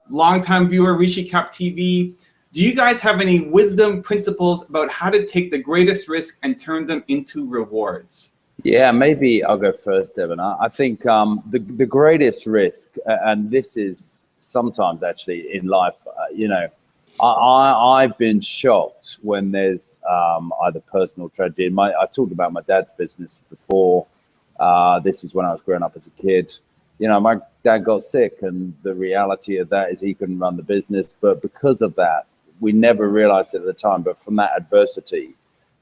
longtime viewer, Rishi Cap TV. Do you guys have any wisdom principles about how to take the greatest risk and turn them into rewards? Yeah, maybe I'll go first, Devin. I think the greatest risk, and this is sometimes actually in life, I've been shocked when there's either personal tragedy. I talked about my dad's business before. This is when I was growing up as a kid. My dad got sick, and the reality of that is he couldn't run the business. But because of that, we never realized it at the time. But from that adversity,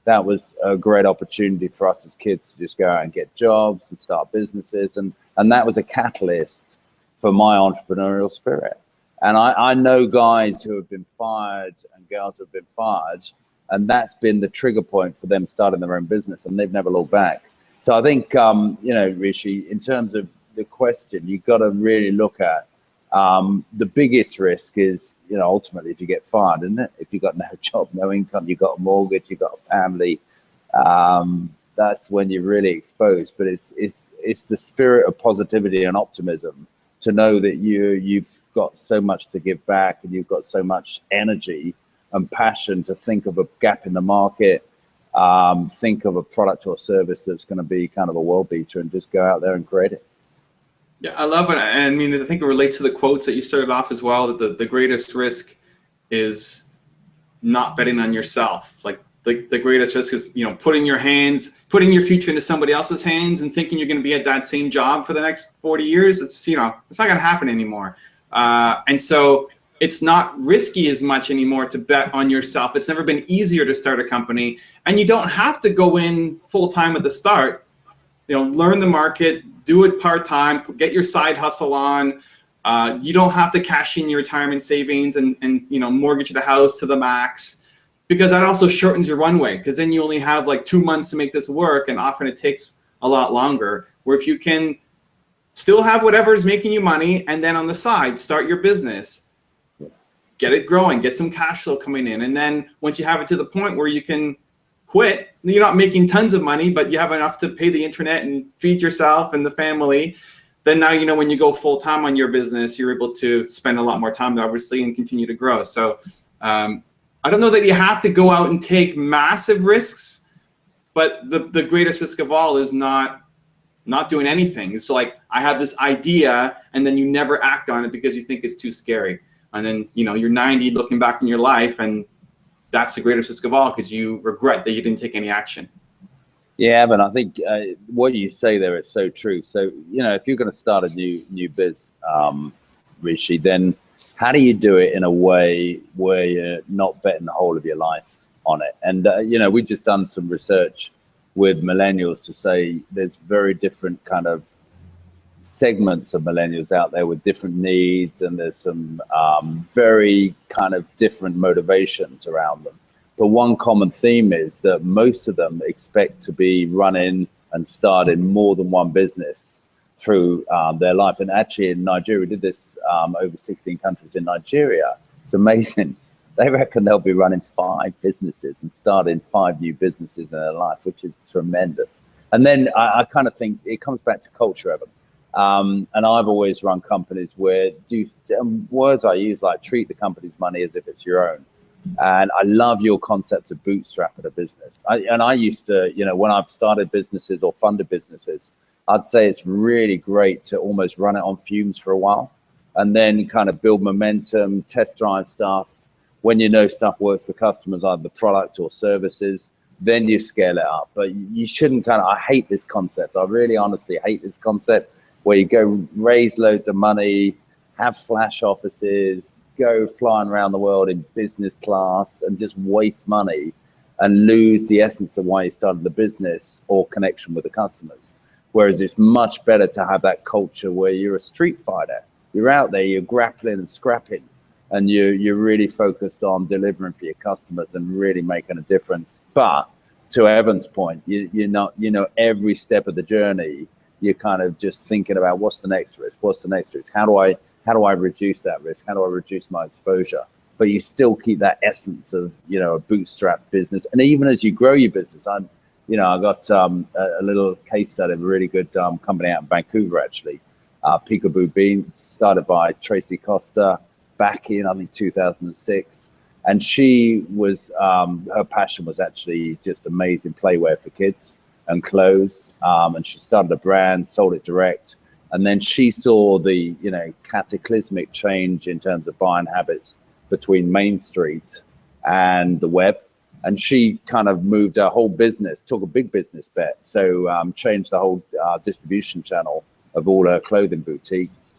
that was a great opportunity for us as kids to just go out and get jobs and start businesses. And that was a catalyst for my entrepreneurial spirit. And I know guys who have been fired and girls who have been fired, and that's been the trigger point for them starting their own business, and they've never looked back. So I think, Rishi, in terms of the question, you've got to really look at the biggest risk is, ultimately if you get fired, isn't it? If you've got no job, no income, you've got a mortgage, you've got a family, that's when you're really exposed. But it's the spirit of positivity and optimism to know that you've got so much to give back, and you've got so much energy and passion to think of a gap in the market, think of a product or service that's going to be kind of a world beater, and just go out there and create it. Yeah, I love it. And I mean, I think it relates to the quotes that you started off as well, that the greatest risk is not betting on yourself. Like the greatest risk is, putting your future into somebody else's hands and thinking you're going to be at that same job for the next 40 years. It's not going to happen anymore. And so it's not risky as much anymore to bet on yourself. It's never been easier to start a company, and you don't have to go in full time at the start. Learn the market, do it part-time, get your side hustle on. You don't have to cash in your retirement savings and mortgage the house to the max, because that also shortens your runway, because then you only have like 2 months to make this work, and often it takes a lot longer. Where if you can still have whatever is making you money, and then on the side, start your business, get it growing, get some cash flow coming in. And then once you have it to the point where you can quit, you're not making tons of money, but you have enough to pay the internet and feed yourself and the family, then now, when you go full time on your business, you're able to spend a lot more time, obviously, and continue to grow. So I don't know that you have to go out and take massive risks, but the greatest risk of all is not doing anything. It's like, I have this idea, and then you never act on it because you think it's too scary. And then, you're 90 looking back in your life, and that's the greatest risk of all, because you regret that you didn't take any action. Yeah, Evan, I think what you say there is so true. So, if you're going to start a new biz, Rishi, then how do you do it in a way where you're not betting the whole of your life on it? And, we've just done some research with millennials to say there's very different kind of segments of millennials out there with different needs, and there's some very kind of different motivations around them. But one common theme is that most of them expect to be running and starting more than one business through their life. And actually in Nigeria, we did this over 16 countries in Nigeria. It's amazing. They reckon they'll be running 5 businesses and starting 5 new businesses in their life, which is tremendous. And then I kind of think it comes back to culture, Evan. And I've always run companies where words I use, like treat the company's money as if it's your own. And I love your concept of bootstrapping a business. I used to, when I've started businesses or funded businesses, I'd say it's really great to almost run it on fumes for a while, and then kind of build momentum, test drive stuff. When stuff works for customers, either the product or services, then you scale it up. But you shouldn't I hate this concept. I really honestly hate this concept where you go raise loads of money, have flash offices, go flying around the world in business class, and just waste money and lose the essence of why you started the business or connection with the customers. Whereas it's much better to have that culture where you're a street fighter. You're out there, you're grappling and scrapping, and you're really focused on delivering for your customers and really making a difference. But to Evan's point, you're not, every step of the journey, you're kind of just thinking about what's the next risk? What's the next risk? How do I reduce that risk? How do I reduce my exposure? But you still keep that essence of, a bootstrap business. And even as you grow your business, I got a little case study of a really good company out in Vancouver, actually. Peekaboo Beans, started by Tracy Costa. back in, I think, 2006. And she was, her passion was actually just amazing playwear for kids and clothes. And she started a brand, sold it direct. And then she saw the, you know, cataclysmic change in terms of buying habits between Main Street and the web. And she kind of moved her whole business, took a big business bet. So changed the whole distribution channel of all her clothing boutiques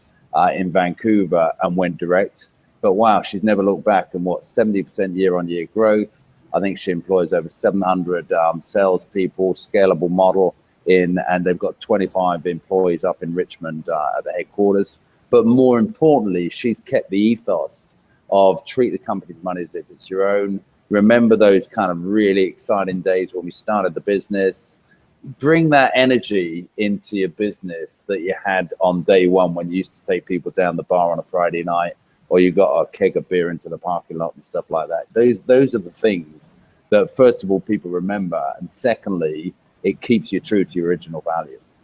in Vancouver and went direct. But wow, she's never looked back. And what, 70% year-on-year growth. I think she employs over 700 salespeople, scalable model in, and they've got 25 employees up in Richmond at the headquarters. But more importantly, she's kept the ethos of treat the company's money as if it's your own. Remember those kind of really exciting days when we started the business. Bring that energy into your business that you had on day one when you used to take people down the bar on a Friday night, or you got a keg of beer into the parking lot and stuff like that. Those are the things that, first of all, people remember. And secondly, it keeps you true to your original values.